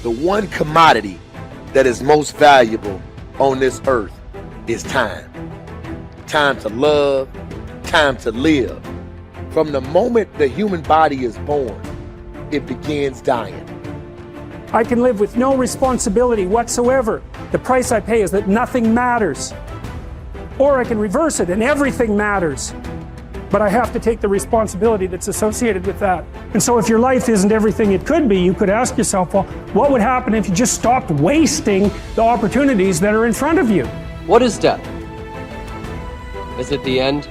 The one commodity that is most valuable on this earth is time. Time to love, time to live. From the moment the human body is born, it begins dying. I can live with no responsibility whatsoever. The price I pay is that nothing matters. Or I can reverse it and everything matters. But I have to take the responsibility that's associated with that. And so if your life isn't everything it could be, you could ask yourself, well, what would happen if you just stopped wasting the opportunities that are in front of you? What is death? Is it the end?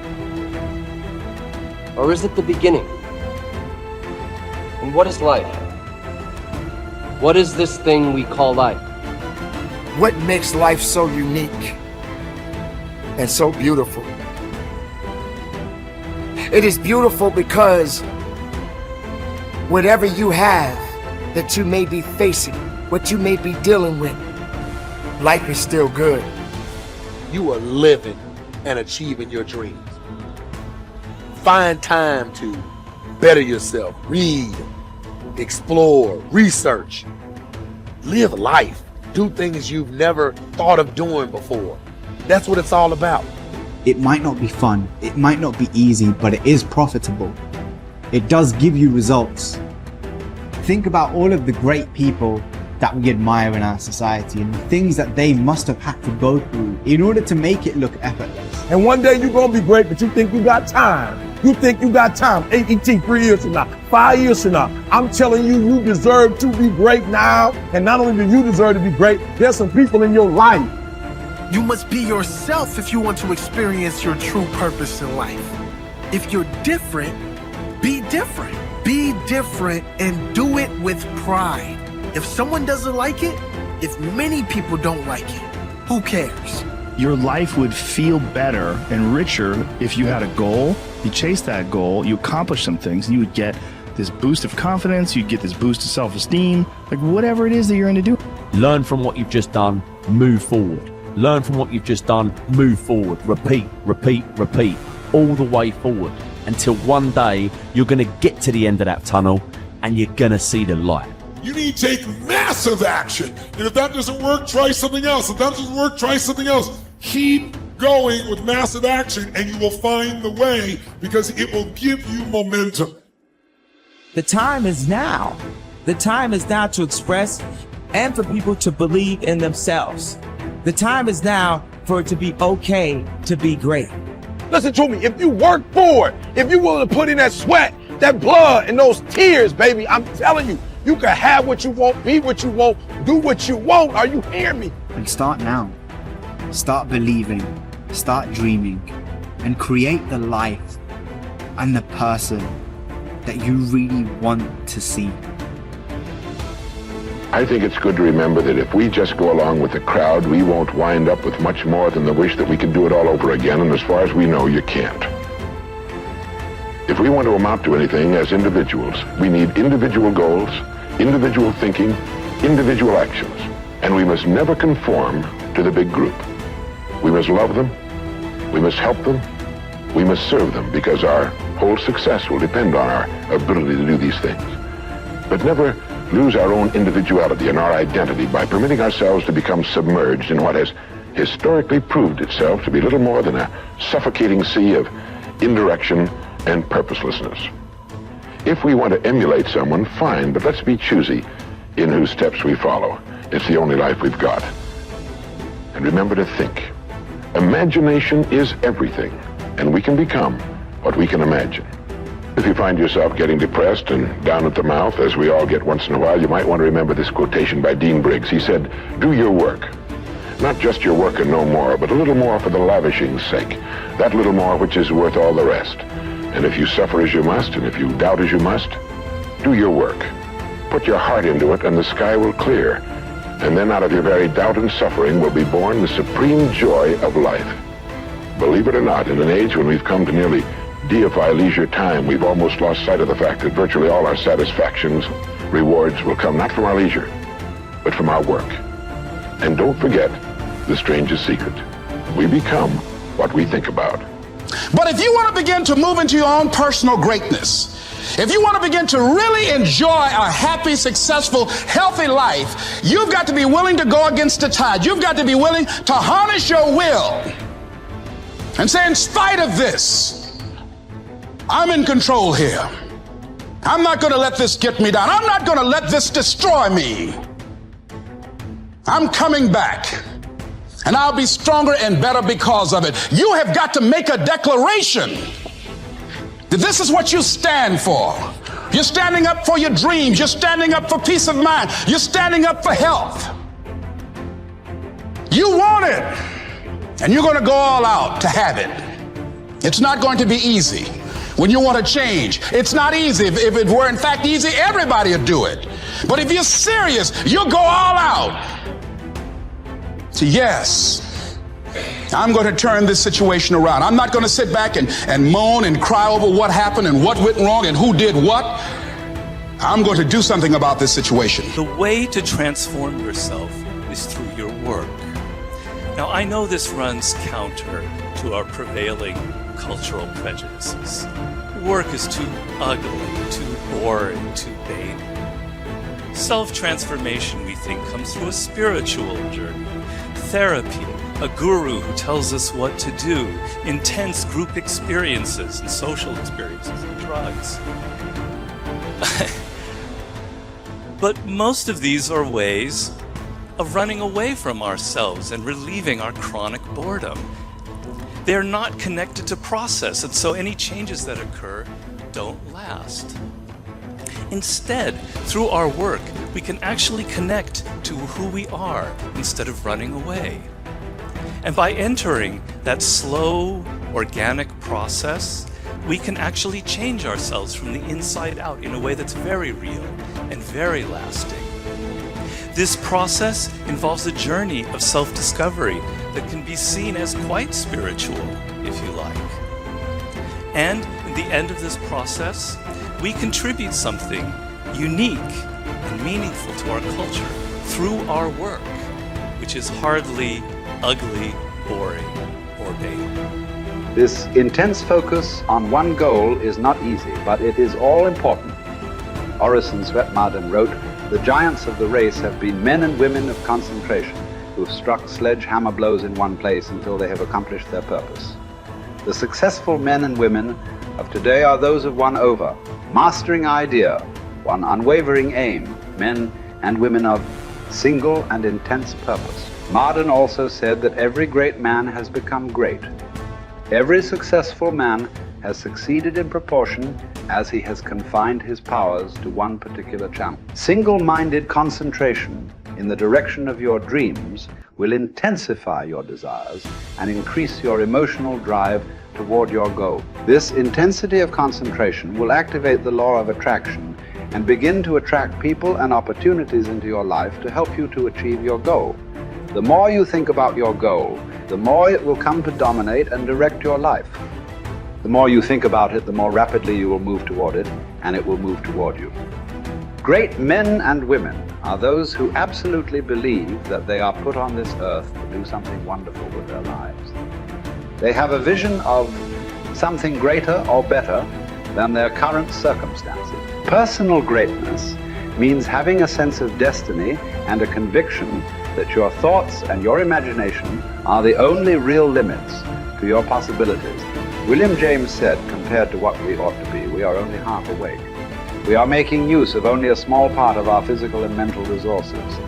Or is it the beginning? And what is life? What is this thing we call life? What makes life so unique and so beautiful? It is beautiful because whatever you have that you may be facing, what you may be dealing with, life is still good. You are living and achieving your dreams. Find time to better yourself, read, explore, research, live life, do things you've never thought of doing before. That's what it's all about. It might not be fun, it might not be easy, but it is profitable. It does give you results. Think about all of the great people that we admire in our society and the things that they must have had to go through in order to make it look effortless. And one day you're gonna be great, but you think you got time. You think you got time. AET 3 years from now, 5 years from now. I'm telling you, you deserve to be great now. And not only do you deserve to be great, there's some people in your life. You must be yourself if you want to experience your true purpose in life. If you're different, be different. Be different and do it with pride. If someone doesn't like it, if many people don't like it, who cares? Your life would feel better and richer if you had a goal, you chased that goal, you accomplished some things, and you would get this boost of confidence, you'd get this boost of self-esteem, like whatever it is that you're going to do. Learn from what you've just done, move forward. Learn from what you've just done, move forward. Repeat, repeat, repeat, all the way forward until one day you're going to get to the end of that tunnel and you're going to see the light. You need to take massive action. And if that doesn't work, try something else. If that doesn't work, try something else. Keep going with massive action and you will find the way because it will give you momentum. The time is now. The time is now to express and for people to believe in themselves. The time is now for it to be okay to be great. Listen to me, if you work for it, if you're willing to put in that sweat, that blood, and those tears, baby, I'm telling you, you can have what you want, be what you want, do what you want. Are you hearing me? And start now. Start believing, start dreaming, and create the life and the person that you really want to see. I think it's good to remember that if we just go along with the crowd, we won't wind up with much more than the wish that we could do it all over again, and as far as we know, you can't. If we want to amount to anything as individuals, we need individual goals, individual thinking, individual actions, and we must never conform to the big group. We must love them, we must help them, we must serve them, because our whole success will depend on our ability to do these things. But never lose our own individuality and our identity by permitting ourselves to become submerged in what has historically proved itself to be little more than a suffocating sea of indirection and purposelessness. If we want to emulate someone, fine, but let's be choosy in whose steps we follow. It's the only life we've got. And remember to think. Imagination is everything, and we can become what we can imagine. If you find yourself getting depressed and down at the mouth, as we all get once in a while, you might want to remember this quotation by Dean Briggs. He said, "Do your work. Not just your work and no more, but a little more for the lavishing's sake. That little more which is worth all the rest. And if you suffer as you must, and if you doubt as you must, do your work. Put your heart into it, and the sky will clear. And then out of your very doubt and suffering will be born the supreme joy of life." Believe it or not, in an age when we've come to nearly deify leisure time, we've almost lost sight of the fact that virtually all our satisfactions, rewards will come not from our leisure, but from our work. And don't forget the strangest secret. We become what we think about. But if you want to begin to move into your own personal greatness, If you want to begin to really enjoy a happy, successful, healthy life, you've got to be willing to go against the tide. You've got to be willing to harness your will and say, in spite of this, I'm in control here. I'm not going to let this get me down. I'm not going to let this destroy me. I'm coming back, and I'll be stronger and better because of it. You have got to make a declaration that this is what you stand for. You're standing up for your dreams. You're standing up for peace of mind. You're standing up for health. You want it, and you're going to go all out to have it. It's not going to be easy. When you want to change, it's not easy. If it were in fact easy, everybody would do it. But if you're serious, you'll go all out. So yes, I'm going to turn this situation around. I'm not going to sit back and moan and cry over what happened and what went wrong and who did what. I'm going to do something about this situation. The way to transform yourself is through your work. Now, I know this runs counter to our prevailing cultural prejudices. Work is too ugly, too boring, too vain. Self-transformation, we think, comes through a spiritual journey. Therapy, a guru who tells us what to do, intense group experiences and social experiences and drugs. But most of these are ways of running away from ourselves and relieving our chronic boredom. They're not connected to process, and so any changes that occur don't last. Instead, through our work, we can actually connect to who we are instead of running away. And by entering that slow, organic process, we can actually change ourselves from the inside out in a way that's very real and very lasting. This process involves a journey of self-discovery that can be seen as quite spiritual, if you like. And in the end of this process, we contribute something unique and meaningful to our culture through our work, which is hardly ugly, boring, or vain. This intense focus on one goal is not easy, but it is all important. Orison Swett Marden wrote, "The giants of the race have been men and women of concentration who have struck sledgehammer blows in one place until they have accomplished their purpose. The successful men and women of today are those of one over, mastering idea, one unwavering aim, men and women of single and intense purpose." Marden also said that every great man has become great. Every successful man has succeeded in proportion as he has confined his powers to one particular channel. Single-minded concentration in the direction of your dreams will intensify your desires and increase your emotional drive toward your goal. This intensity of concentration will activate the law of attraction and begin to attract people and opportunities into your life to help you to achieve your goal. The more you think about your goal, the more it will come to dominate and direct your life. The more you think about it, the more rapidly you will move toward it, and it will move toward you. Great men and women are those who absolutely believe that they are put on this earth to do something wonderful with their lives. They have a vision of something greater or better than their current circumstances. Personal greatness means having a sense of destiny and a conviction that your thoughts and your imagination are the only real limits to your possibilities. William James said, compared to what we ought to be, we are only half awake. We are making use of only a small part of our physical and mental resources.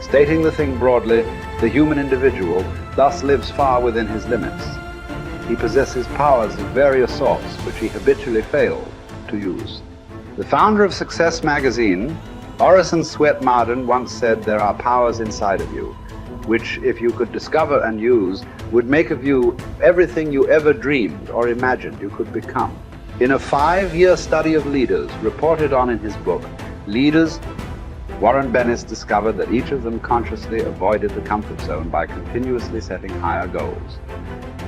Stating the thing broadly, the human individual thus lives far within his limits. He possesses powers of various sorts which he habitually fails to use. The founder of Success magazine, Orison Swett Marden, once said, "There are powers inside of you, which if you could discover and use, would make of you everything you ever dreamed or imagined you could become." In a 5-year study of leaders reported on in his book, Leaders, Warren Bennis discovered that each of them consciously avoided the comfort zone by continuously setting higher goals.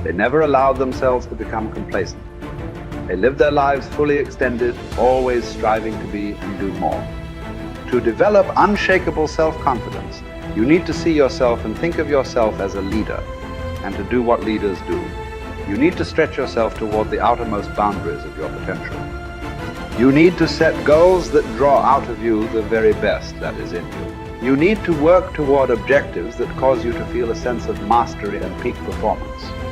They never allowed themselves to become complacent. They lived their lives fully extended, always striving to be and do more. To develop unshakable self-confidence, you need to see yourself and think of yourself as a leader, and to do what leaders do. You need to stretch yourself toward the outermost boundaries of your potential. You need to set goals that draw out of you the very best that is in you. You need to work toward objectives that cause you to feel a sense of mastery and peak performance.